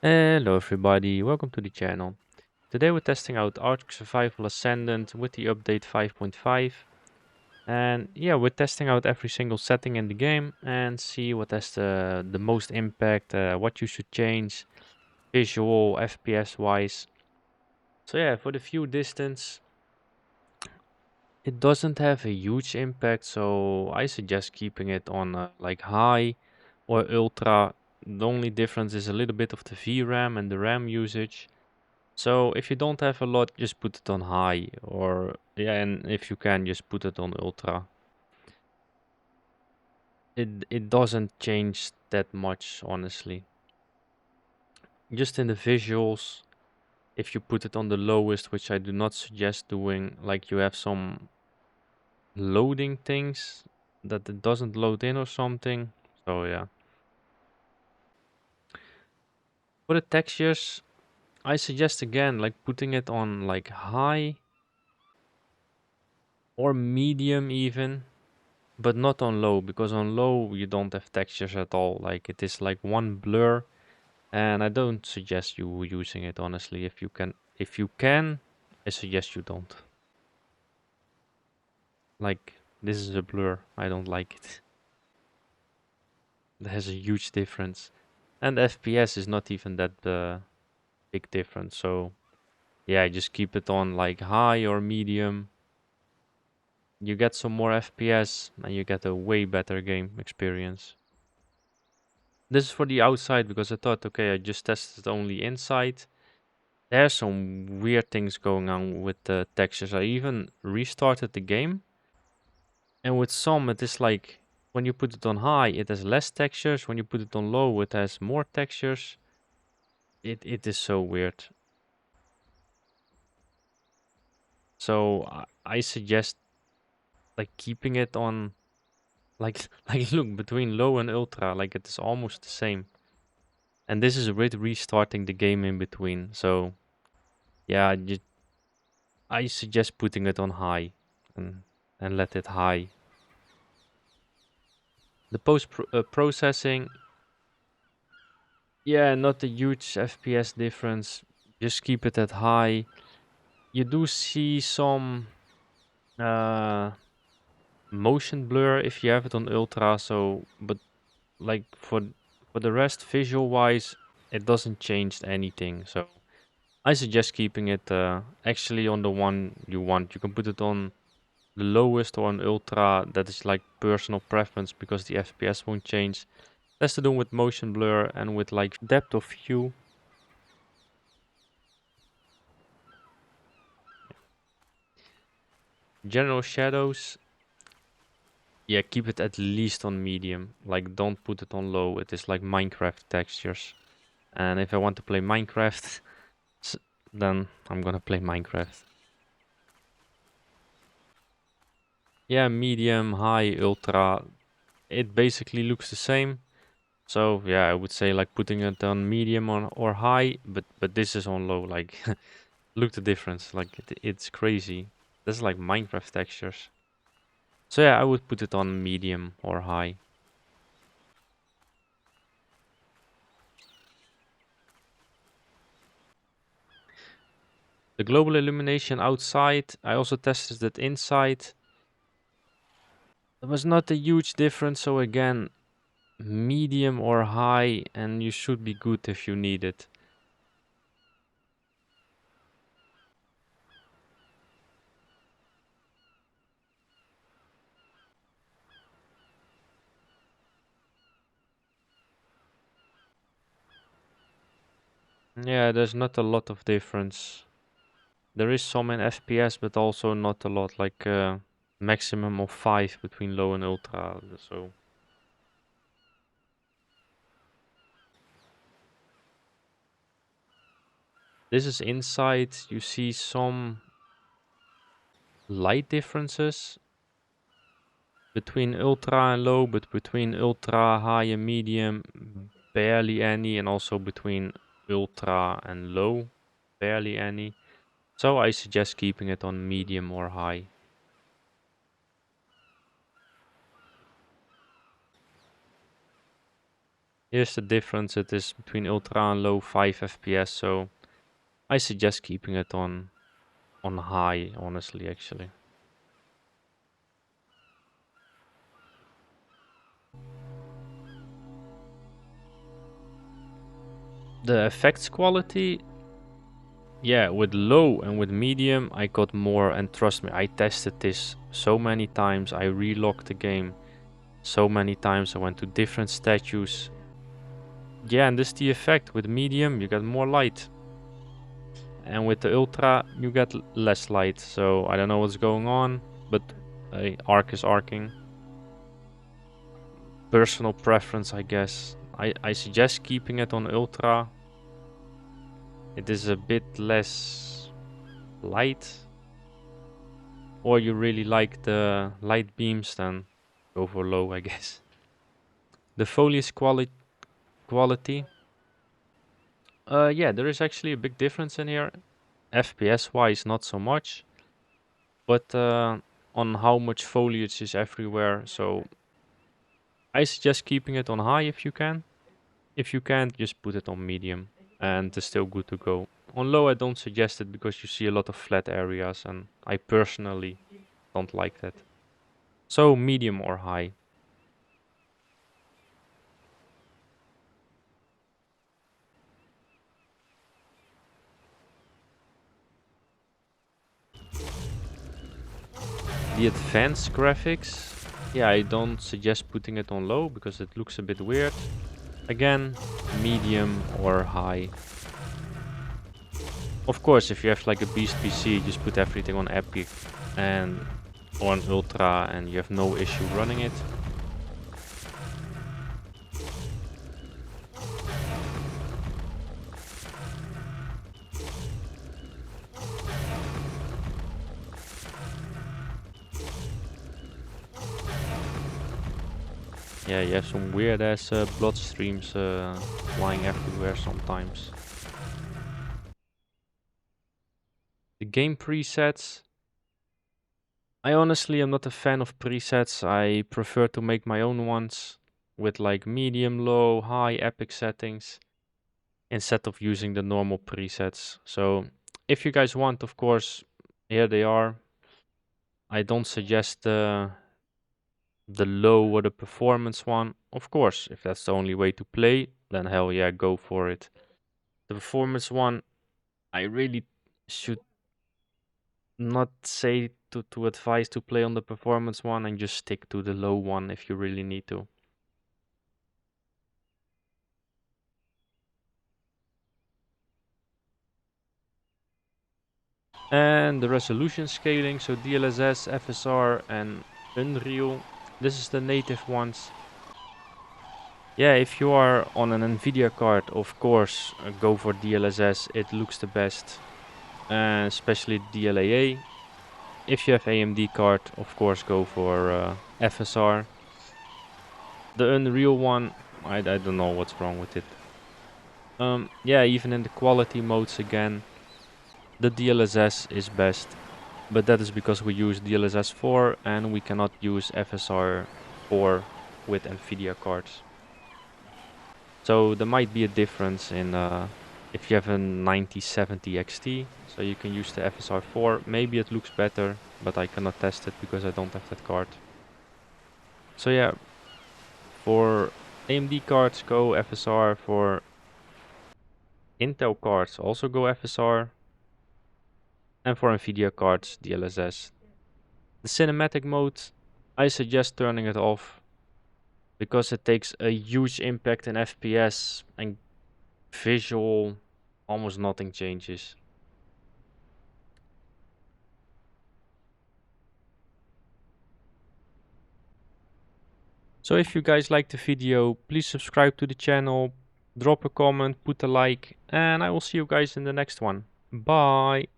Hello everybody, welcome to the channel. Today we're testing out Ark Survival Ascendant with the update 5.5. And yeah, we're testing out every single setting in the game and see what has the most impact, what you should change, visual, FPS wise. So yeah, for the view distance, it doesn't have a huge impact, so I suggest keeping it on like high or ultra. The only difference is a little bit of the VRAM and the RAM usage. So if you don't have a lot, just put it on high, or yeah, and if you can, just put it on ultra. It doesn't change that much, honestly. Just in the visuals, if you put it on the lowest, which I do not suggest doing, like you have some loading things that it doesn't load in or something. So yeah. For the textures, I suggest again like putting it on like high or medium even. But not on low, because on low you don't have textures at all. Like it is like one blur, and I don't suggest you using it honestly. If you can, I suggest you don't. Like this is a blur. I don't like it. It has a huge difference, and FPS is not even that big difference. So yeah, just keep it on like high or medium. You get some more FPS, and you get a way better game experience. This is for the outside because I thought, okay, I just tested only inside. There's some weird things going on with the textures. I even restarted the game, and with some, it is like when you put it on high, it has less textures. When you put it on low, it has more textures. It is so weird. So I suggest like keeping it on like like look between low and ultra, like it is almost the same. And this is with restarting the game in between. So yeah, I suggest putting it on high and let it high. The processing, yeah, not a huge FPS difference. Just keep it at high. You do see some uh, motion blur if you have it on ultra. So, but like for the rest, visual wise, it doesn't change anything. So I suggest keeping it actually on the one you want. You can put it on the lowest or on ultra. That is like personal preference because the FPS won't change. That's to do with motion blur and with like depth of view. General shadows, yeah, keep it at least on medium. Like don't put it on low. It is like Minecraft textures. And if I want to play Minecraft, then I'm gonna play Minecraft. Yeah, medium, high, ultra. It basically looks the same. So yeah, I would say like putting it on medium or high, but this is on low. Like look the difference. Like it's crazy. This is like Minecraft textures. So yeah, I would put it on medium or high. The global illumination outside, I also tested it inside. There was not a huge difference, so again, medium or high, and you should be good if you need it. Yeah, there's not a lot of difference. There is some in FPS, but also not a lot, like maximum of 5 between low and ultra, so... This is inside, you see some light differences between ultra and low, but between ultra, high and medium, barely any, and also between ultra and low, barely any. So I suggest keeping it on medium or high. Here's the difference. It is between ultra and low 5 FPS, so I suggest keeping it on high, honestly, actually. The effects quality, yeah, with low and with medium I got more, and trust me, I tested this so many times. I relocked the game so many times. I went to different statues. Yeah, and this is the effect. With medium you get more light, and with the ultra you get less light. So I don't know what's going on, but arc is arcing. Personal preference, I guess. I suggest keeping it on ultra. It is a bit less light. Or you really like the light beams, then go for low, I guess. The foliage quality. Yeah, there is actually a big difference in here. FPS wise, not so much. But on how much foliage is everywhere. So I suggest keeping it on high if you can. If you can't, just put it on medium and it's still good to go. On low I don't suggest it because you see a lot of flat areas and I personally don't like that. So medium or high. The advanced graphics, yeah, I don't suggest putting it on low because it looks a bit weird. Again, medium or high. Of course, if you have like a beast PC, just put everything on epic and on ultra and you have no issue running it. Yeah, you have some weird ass blood streams flying everywhere sometimes. The game presets. I honestly am not a fan of presets. I prefer to make my own ones with like medium, low, high, epic settings instead of using the normal presets. So if you guys want, of course, here they are. I don't suggest the low or the performance one. Of course, if that's the only way to play, then hell yeah, go for it. The performance one, I really should not say to advise to play on the performance one and just stick to the low one if you really need to. And the resolution scaling, so DLSS, FSR and Unreal. This is the native ones. Yeah, if you are on an Nvidia card, of course, go for DLSS. It looks the best, especially DLAA. If you have AMD card, of course, go for FSR. The Unreal one, I don't know what's wrong with it. Yeah, even in the quality modes again, the DLSS is best. But that is because we use DLSS 4 and we cannot use FSR 4 with Nvidia cards. So there might be a difference in if you have a 9070 XT, so you can use the FSR 4. Maybe it looks better, but I cannot test it because I don't have that card. So yeah, for AMD cards go FSR, for Intel cards also go FSR, and for Nvidia cards DLSS. The cinematic mode, I suggest turning it off because it takes a huge impact in FPS and visual, almost nothing changes. So if you guys liked the video, please subscribe to the channel, drop a comment, put a like, and I will see you guys in the next one. Bye!